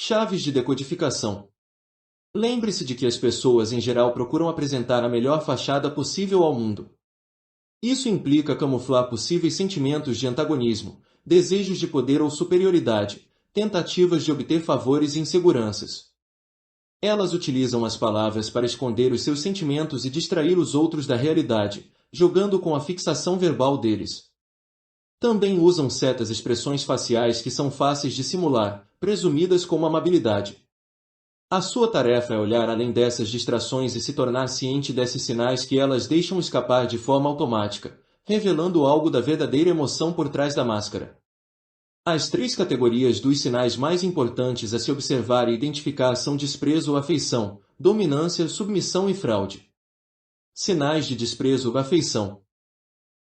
Chaves de decodificação. Lembre-se de que as pessoas em geral procuram apresentar a melhor fachada possível ao mundo. Isso implica camuflar possíveis sentimentos de antagonismo, desejos de poder ou superioridade, tentativas de obter favores e inseguranças. Elas utilizam as palavras para esconder os seus sentimentos e distrair os outros da realidade, jogando com a fixação verbal deles. Também usam certas expressões faciais que são fáceis de simular, presumidas como amabilidade. A sua tarefa é olhar além dessas distrações e se tornar ciente desses sinais que elas deixam escapar de forma automática, revelando algo da verdadeira emoção por trás da máscara. As três categorias dos sinais mais importantes a se observar e identificar são desprezo ou afeição, dominância, submissão e fraude. Sinais de desprezo ou afeição.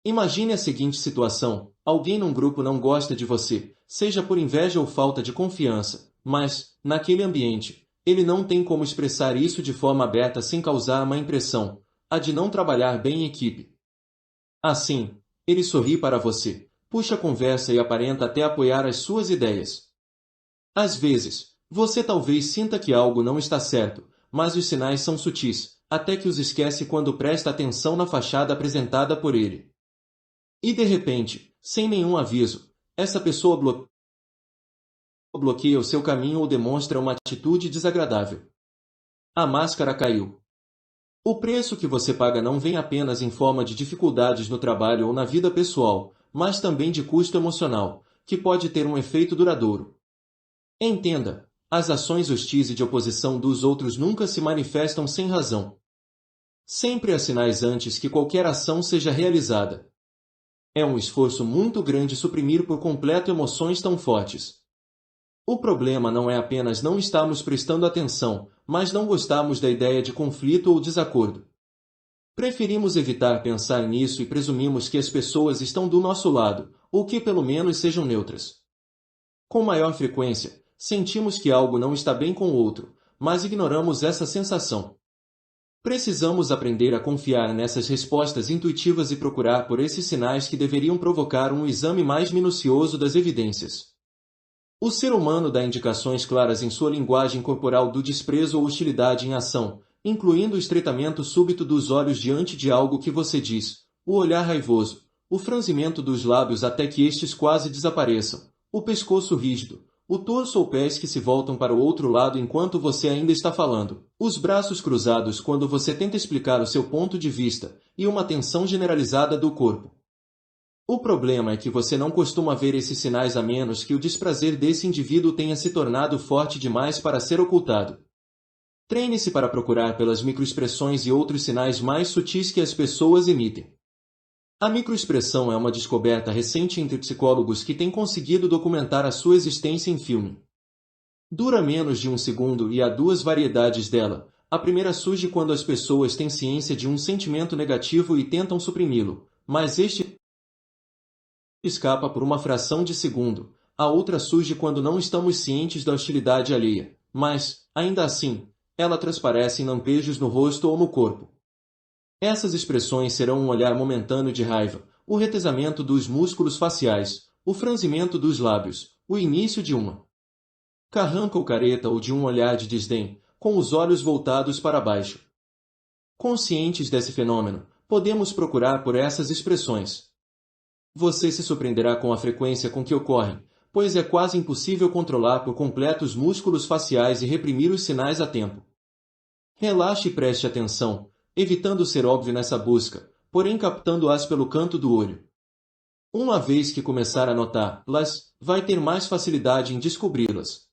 Imagine a seguinte situação: alguém num grupo não gosta de você, seja por inveja ou falta de confiança, mas, naquele ambiente, ele não tem como expressar isso de forma aberta sem causar uma impressão, a de não trabalhar bem em equipe. Assim, ele sorri para você, puxa a conversa e aparenta até apoiar as suas ideias. Às vezes, você talvez sinta que algo não está certo, mas os sinais são sutis, até que os esquece quando presta atenção na fachada apresentada por ele. E de repente, sem nenhum aviso, essa pessoa bloqueia o seu caminho ou demonstra uma atitude desagradável. A máscara caiu. O preço que você paga não vem apenas em forma de dificuldades no trabalho ou na vida pessoal, mas também de custo emocional, que pode ter um efeito duradouro. Entenda, as ações hostis e de oposição dos outros nunca se manifestam sem razão. Sempre há sinais antes que qualquer ação seja realizada. É um esforço muito grande suprimir por completo emoções tão fortes. O problema não é apenas não estarmos prestando atenção, mas não gostarmos da ideia de conflito ou desacordo. Preferimos evitar pensar nisso e presumimos que as pessoas estão do nosso lado, ou que pelo menos sejam neutras. Com maior frequência, sentimos que algo não está bem com o outro, mas ignoramos essa sensação. Precisamos aprender a confiar nessas respostas intuitivas e procurar por esses sinais que deveriam provocar um exame mais minucioso das evidências. O ser humano dá indicações claras em sua linguagem corporal do desprezo ou hostilidade em ação, incluindo o estreitamento súbito dos olhos diante de algo que você diz, o olhar raivoso, o franzimento dos lábios até que estes quase desapareçam, o pescoço rígido, o torso ou pés que se voltam para o outro lado enquanto você ainda está falando, os braços cruzados quando você tenta explicar o seu ponto de vista, e uma tensão generalizada do corpo. O problema é que você não costuma ver esses sinais a menos que o desprazer desse indivíduo tenha se tornado forte demais para ser ocultado. Treine-se para procurar pelas microexpressões e outros sinais mais sutis que as pessoas emitem. A microexpressão é uma descoberta recente entre psicólogos que têm conseguido documentar a sua existência em filme. Dura menos de um segundo e há duas variedades dela. A primeira surge quando as pessoas têm ciência de um sentimento negativo e tentam suprimi-lo, mas este escapa por uma fração de segundo. A outra surge quando não estamos cientes da hostilidade alheia, mas, ainda assim, ela transparece em lampejos no rosto ou no corpo. Essas expressões serão um olhar momentâneo de raiva, o retesamento dos músculos faciais, o franzimento dos lábios, o início de uma carranca ou careta ou de um olhar de desdém, com os olhos voltados para baixo. Conscientes desse fenômeno, podemos procurar por essas expressões. Você se surpreenderá com a frequência com que ocorrem, pois é quase impossível controlar por completo os músculos faciais e reprimir os sinais a tempo. Relaxe e preste atenção, evitando ser óbvio nessa busca, porém captando-as pelo canto do olho. Uma vez que começar a notá-las, vai ter mais facilidade em descobri-las.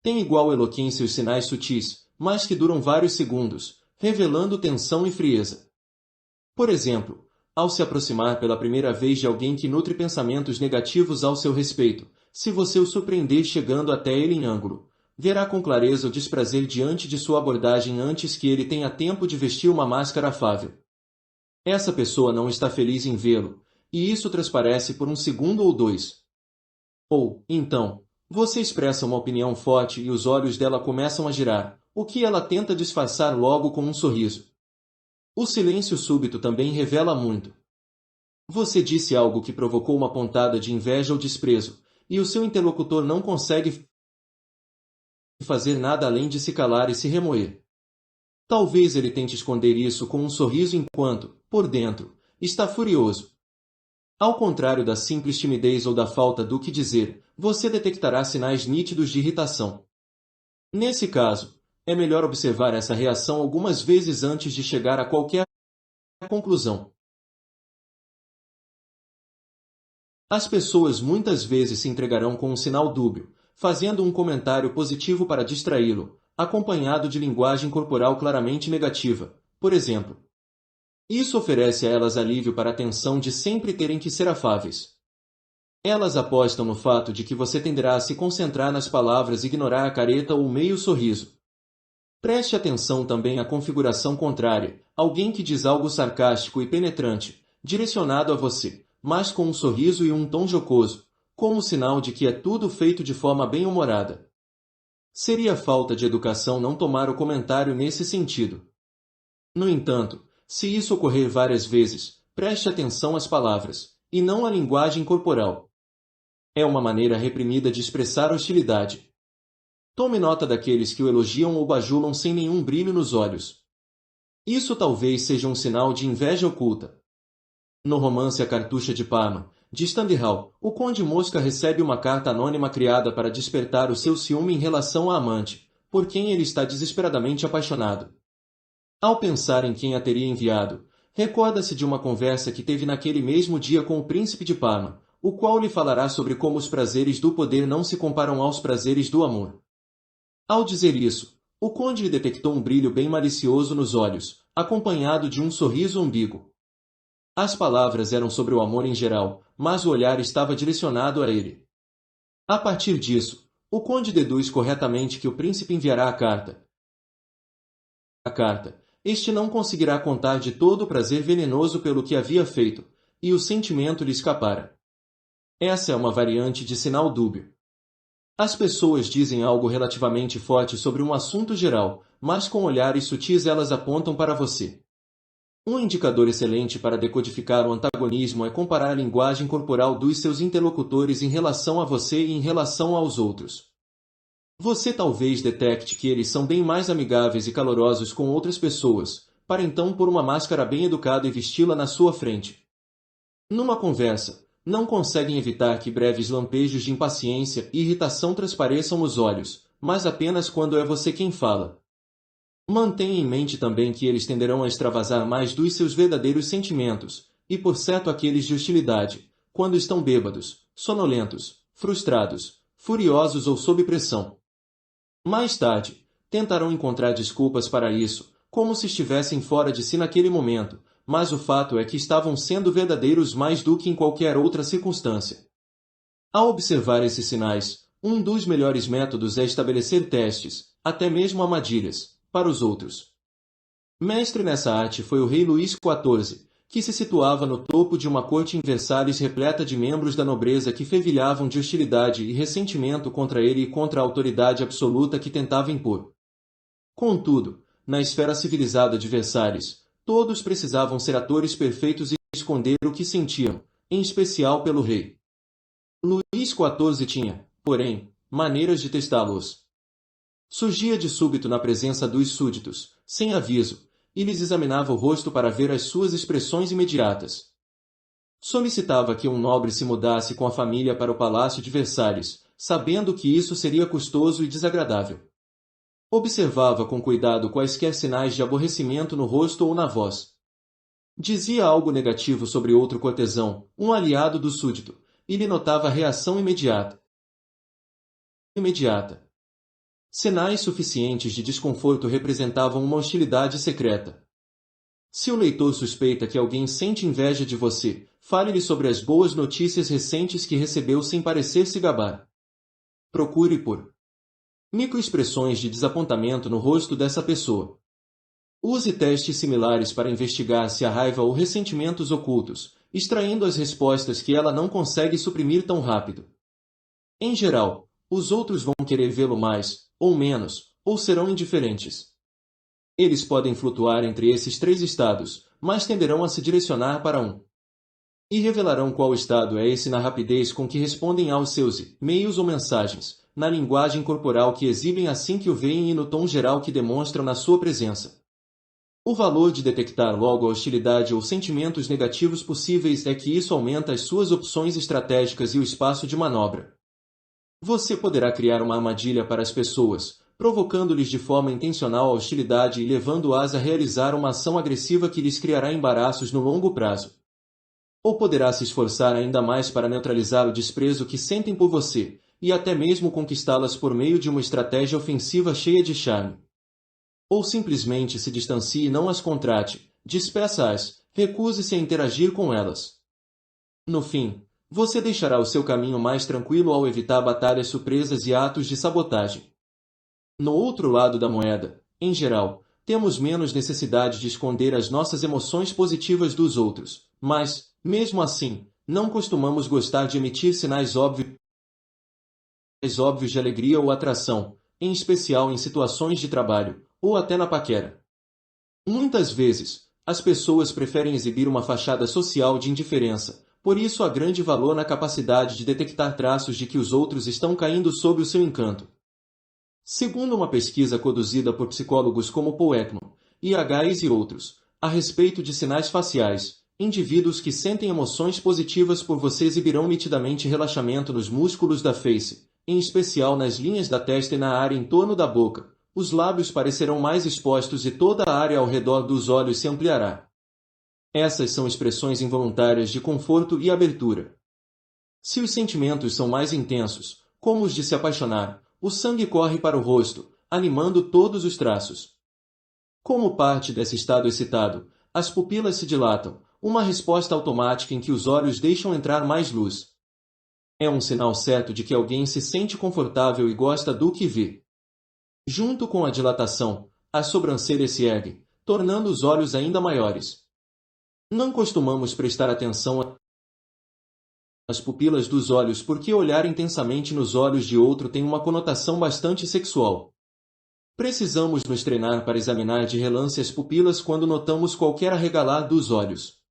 Tem igual eloquência os sinais sutis, mas que duram vários segundos, revelando tensão e frieza. Por exemplo, ao se aproximar pela primeira vez de alguém que nutre pensamentos negativos ao seu respeito, se você o surpreender chegando até ele em ângulo, verá com clareza o desprazer diante de sua abordagem antes que ele tenha tempo de vestir uma máscara afável. Essa pessoa não está feliz em vê-lo, e isso transparece por um segundo ou dois. Ou, então, você expressa uma opinião forte e os olhos dela começam a girar, o que ela tenta disfarçar logo com um sorriso. O silêncio súbito também revela muito. Você disse algo que provocou uma pontada de inveja ou desprezo, e o seu interlocutor não consegue fazer nada além de se calar e se remoer. Talvez ele tente esconder isso com um sorriso enquanto, por dentro, está furioso. Ao contrário da simples timidez ou da falta do que dizer, você detectará sinais nítidos de irritação. Nesse caso, é melhor observar essa reação algumas vezes antes de chegar a qualquer conclusão. As pessoas muitas vezes se entregarão com um sinal dúbio, fazendo um comentário positivo para distraí-lo, acompanhado de linguagem corporal claramente negativa, por exemplo. Isso oferece a elas alívio para a tensão de sempre terem que ser afáveis. Elas apostam no fato de que você tenderá a se concentrar nas palavras e ignorar a careta ou o meio sorriso. Preste atenção também à configuração contrária, alguém que diz algo sarcástico e penetrante, direcionado a você, mas com um sorriso e um tom jocoso, como sinal de que é tudo feito de forma bem-humorada. Seria falta de educação não tomar o comentário nesse sentido. No entanto, se isso ocorrer várias vezes, preste atenção às palavras, e não à linguagem corporal. É uma maneira reprimida de expressar hostilidade. Tome nota daqueles que o elogiam ou bajulam sem nenhum brilho nos olhos. Isso talvez seja um sinal de inveja oculta. No romance A Cartucha de Parma, de Stendhal, o Conde Mosca recebe uma carta anônima criada para despertar o seu ciúme em relação à amante, por quem ele está desesperadamente apaixonado. Ao pensar em quem a teria enviado, recorda-se de uma conversa que teve naquele mesmo dia com o príncipe de Parma, o qual lhe falará sobre como os prazeres do poder não se comparam aos prazeres do amor. Ao dizer isso, o conde lhe detectou um brilho bem malicioso nos olhos, acompanhado de um sorriso ambíguo. As palavras eram sobre o amor em geral, mas o olhar estava direcionado a ele. A partir disso, o conde deduz corretamente que o príncipe enviará a carta. Este não conseguirá contar de todo o prazer venenoso pelo que havia feito, e o sentimento lhe escapara. Essa é uma variante de sinal dúbio. As pessoas dizem algo relativamente forte sobre um assunto geral, mas com olhares sutis elas apontam para você. Um indicador excelente para decodificar o antagonismo é comparar a linguagem corporal dos seus interlocutores em relação a você e em relação aos outros. Você talvez detecte que eles são bem mais amigáveis e calorosos com outras pessoas, para então pôr uma máscara bem educada e vesti-la na sua frente. Numa conversa, não conseguem evitar que breves lampejos de impaciência e irritação transpareçam os olhos, mas apenas quando é você quem fala. Mantenha em mente também que eles tenderão a extravasar mais dos seus verdadeiros sentimentos, e por certo aqueles de hostilidade, quando estão bêbados, sonolentos, frustrados, furiosos ou sob pressão. Mais tarde, tentarão encontrar desculpas para isso, como se estivessem fora de si naquele momento, mas o fato é que estavam sendo verdadeiros mais do que em qualquer outra circunstância. Ao observar esses sinais, um dos melhores métodos é estabelecer testes, até mesmo armadilhas, para os outros. Mestre nessa arte foi o rei Luís XIV, que se situava no topo de uma corte em Versalhes repleta de membros da nobreza que fervilhavam de hostilidade e ressentimento contra ele e contra a autoridade absoluta que tentava impor. Contudo, na esfera civilizada de Versalhes, todos precisavam ser atores perfeitos e esconder o que sentiam, em especial pelo rei. Luís XIV tinha, porém, maneiras de testá-los. Surgia de súbito na presença dos súditos, sem aviso, e lhes examinava o rosto para ver as suas expressões imediatas. Solicitava que um nobre se mudasse com a família para o palácio de Versalhes, sabendo que isso seria custoso e desagradável. Observava com cuidado quaisquer sinais de aborrecimento no rosto ou na voz. Dizia algo negativo sobre outro cortesão, um aliado do súdito, e lhe notava a reação imediata. Sinais suficientes de desconforto representavam uma hostilidade secreta. Se o leitor suspeita que alguém sente inveja de você, fale-lhe sobre as boas notícias recentes que recebeu sem parecer se gabar. Procure por microexpressões de desapontamento no rosto dessa pessoa. Use testes similares para investigar se há raiva ou ressentimentos ocultos, extraindo as respostas que ela não consegue suprimir tão rápido. Em geral, os outros vão querer vê-lo mais, ou menos, ou serão indiferentes. Eles podem flutuar entre esses três estados, mas tenderão a se direcionar para um. E revelarão qual estado é esse na rapidez com que respondem aos seus e-mails ou mensagens, na linguagem corporal que exibem assim que o veem e no tom geral que demonstram na sua presença. O valor de detectar logo a hostilidade ou sentimentos negativos possíveis é que isso aumenta as suas opções estratégicas e o espaço de manobra. Você poderá criar uma armadilha para as pessoas, provocando-lhes de forma intencional a hostilidade e levando-as a realizar uma ação agressiva que lhes criará embaraços no longo prazo. Ou poderá se esforçar ainda mais para neutralizar o desprezo que sentem por você, e até mesmo conquistá-las por meio de uma estratégia ofensiva cheia de charme. Ou simplesmente se distancie e não as contrate, despeça-as, recuse-se a interagir com elas. No fim, você deixará o seu caminho mais tranquilo ao evitar batalhas surpresas e atos de sabotagem. No outro lado da moeda, em geral, temos menos necessidade de esconder as nossas emoções positivas dos outros, mas, mesmo assim, não costumamos gostar de emitir sinais óbvios de alegria ou atração, em especial em situações de trabalho, ou até na paquera. Muitas vezes, as pessoas preferem exibir uma fachada social de indiferença, por isso há grande valor na capacidade de detectar traços de que os outros estão caindo sob o seu encanto. Segundo uma pesquisa conduzida por psicólogos como Paul Ekman, I.H. e outros, a respeito de sinais faciais, indivíduos que sentem emoções positivas por você exibirão nitidamente relaxamento nos músculos da face, em especial nas linhas da testa e na área em torno da boca. Os lábios parecerão mais expostos e toda a área ao redor dos olhos se ampliará. Essas são expressões involuntárias de conforto e abertura. Se os sentimentos são mais intensos, como os de se apaixonar, o sangue corre para o rosto, animando todos os traços. Como parte desse estado excitado, as pupilas se dilatam, uma resposta automática em que os olhos deixam entrar mais luz. É um sinal certo de que alguém se sente confortável e gosta do que vê. Junto com a dilatação, as sobrancelhas se erguem, tornando os olhos ainda maiores. Não costumamos prestar atenção às pupilas dos olhos porque olhar intensamente nos olhos de outro tem uma conotação bastante sexual. Precisamos nos treinar para examinar de relance as pupilas quando notamos qualquer arregalar dos olhos.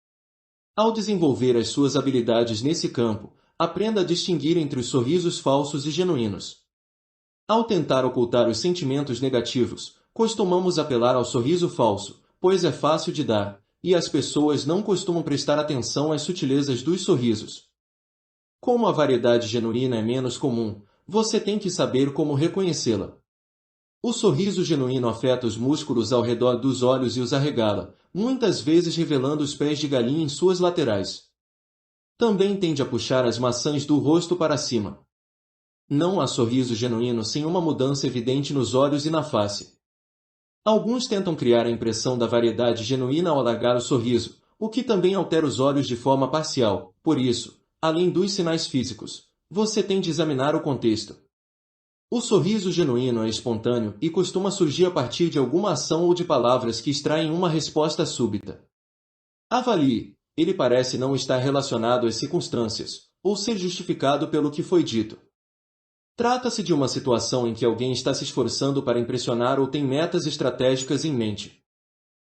Ao desenvolver as suas habilidades nesse campo, aprenda a distinguir entre os sorrisos falsos e genuínos. Ao tentar ocultar os sentimentos negativos, costumamos apelar ao sorriso falso, pois é fácil de dar, e as pessoas não costumam prestar atenção às sutilezas dos sorrisos. Como a variedade genuína é menos comum, você tem que saber como reconhecê-la. O sorriso genuíno afeta os músculos ao redor dos olhos e os arregala, muitas vezes revelando os pés de galinha em suas laterais. Também tende a puxar as maçãs do rosto para cima. Não há sorriso genuíno sem uma mudança evidente nos olhos e na face. Alguns tentam criar a impressão da variedade genuína ao alargar o sorriso, o que também altera os olhos de forma parcial. Por isso, além dos sinais físicos, você tem de examinar o contexto. O sorriso genuíno é espontâneo e costuma surgir a partir de alguma ação ou de palavras que extraem uma resposta súbita. Avalie, ele parece não estar relacionado às circunstâncias, ou ser justificado pelo que foi dito. Trata-se de uma situação em que alguém está se esforçando para impressionar ou tem metas estratégicas em mente.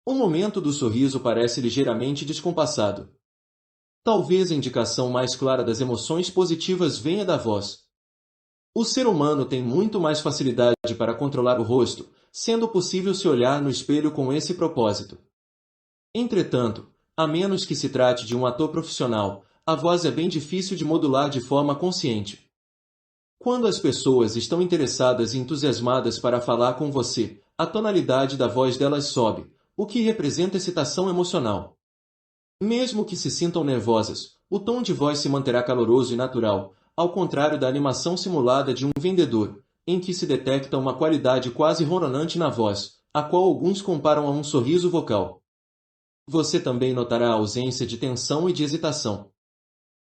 O momento do sorriso parece ligeiramente descompassado. Talvez a indicação mais clara das emoções positivas venha da voz. O ser humano tem muito mais facilidade para controlar o rosto, sendo possível se olhar no espelho com esse propósito. Entretanto, a menos que se trate de um ator profissional, a voz é bem difícil de modular de forma consciente. Quando as pessoas estão interessadas e entusiasmadas para falar com você, a tonalidade da voz delas sobe, o que representa excitação emocional. Mesmo que se sintam nervosas, o tom de voz se manterá caloroso e natural, ao contrário da animação simulada de um vendedor, em que se detecta uma qualidade quase ronronante na voz, a qual alguns comparam a um sorriso vocal. Você também notará a ausência de tensão e de hesitação.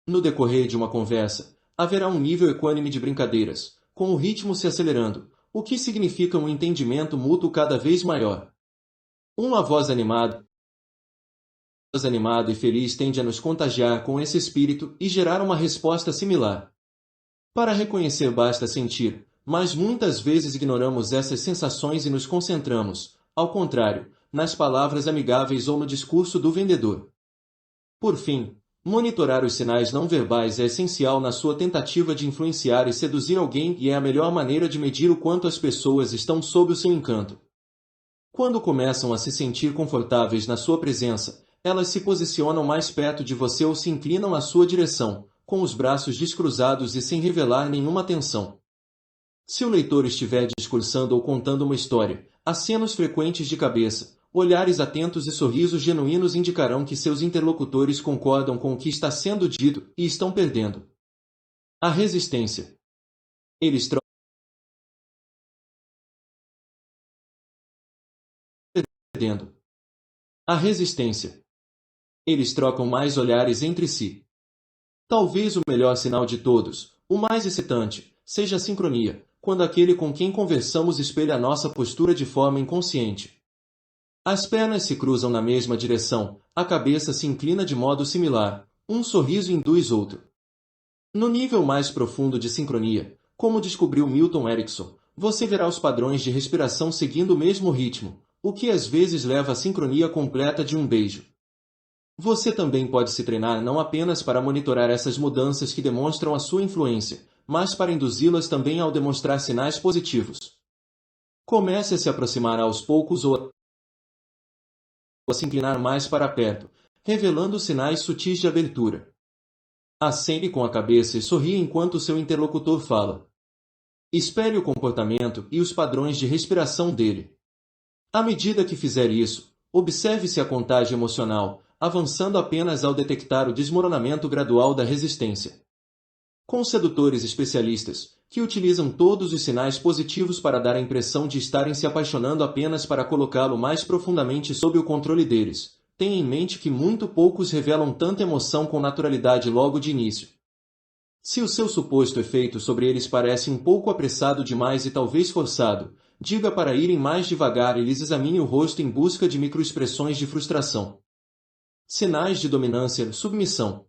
No decorrer de uma conversa, haverá um nível equânime de brincadeiras, com o ritmo se acelerando, o que significa um entendimento mútuo cada vez maior. Uma voz animada e feliz tende a nos contagiar com esse espírito e gerar uma resposta similar. Para reconhecer basta sentir, mas muitas vezes ignoramos essas sensações e nos concentramos, ao contrário, nas palavras amigáveis ou no discurso do vendedor. Por fim, Monitorar os sinais não verbais é essencial na sua tentativa de influenciar e seduzir alguém e é a melhor maneira de medir o quanto as pessoas estão sob o seu encanto. Quando começam a se sentir confortáveis na sua presença, elas se posicionam mais perto de você ou se inclinam à sua direção, com os braços descruzados e sem revelar nenhuma tensão. Se o leitor estiver discursando ou contando uma história, acenos frequentes de cabeça, olhares atentos e sorrisos genuínos indicarão que seus interlocutores concordam com o que está sendo dito e estão perdendo a resistência. Eles trocam perdendo a resistência. Eles trocam mais olhares entre si. Talvez o melhor sinal de todos, o mais excitante, seja a sincronia, quando aquele com quem conversamos espelha a nossa postura de forma inconsciente. As pernas se cruzam na mesma direção, a cabeça se inclina de modo similar, um sorriso induz outro. No nível mais profundo de sincronia, como descobriu Milton Erickson, você verá os padrões de respiração seguindo o mesmo ritmo, o que às vezes leva à sincronia completa de um beijo. Você também pode se treinar não apenas para monitorar essas mudanças que demonstram a sua influência, mas para induzi-las também ao demonstrar sinais positivos. Comece a se aproximar aos poucos ou a se inclinar mais para perto, revelando sinais sutis de abertura. Acene com a cabeça e sorria enquanto seu interlocutor fala. Espere o comportamento e os padrões de respiração dele. À medida que fizer isso, observe-se a contagem emocional, avançando apenas ao detectar o desmoronamento gradual da resistência. Com sedutores especialistas, que utilizam todos os sinais positivos para dar a impressão de estarem se apaixonando apenas para colocá-lo mais profundamente sob o controle deles, tenha em mente que muito poucos revelam tanta emoção com naturalidade logo de início. Se o seu suposto efeito sobre eles parece um pouco apressado demais e talvez forçado, diga para irem mais devagar e lhes examine o rosto em busca de microexpressões de frustração. Sinais de dominância, submissão.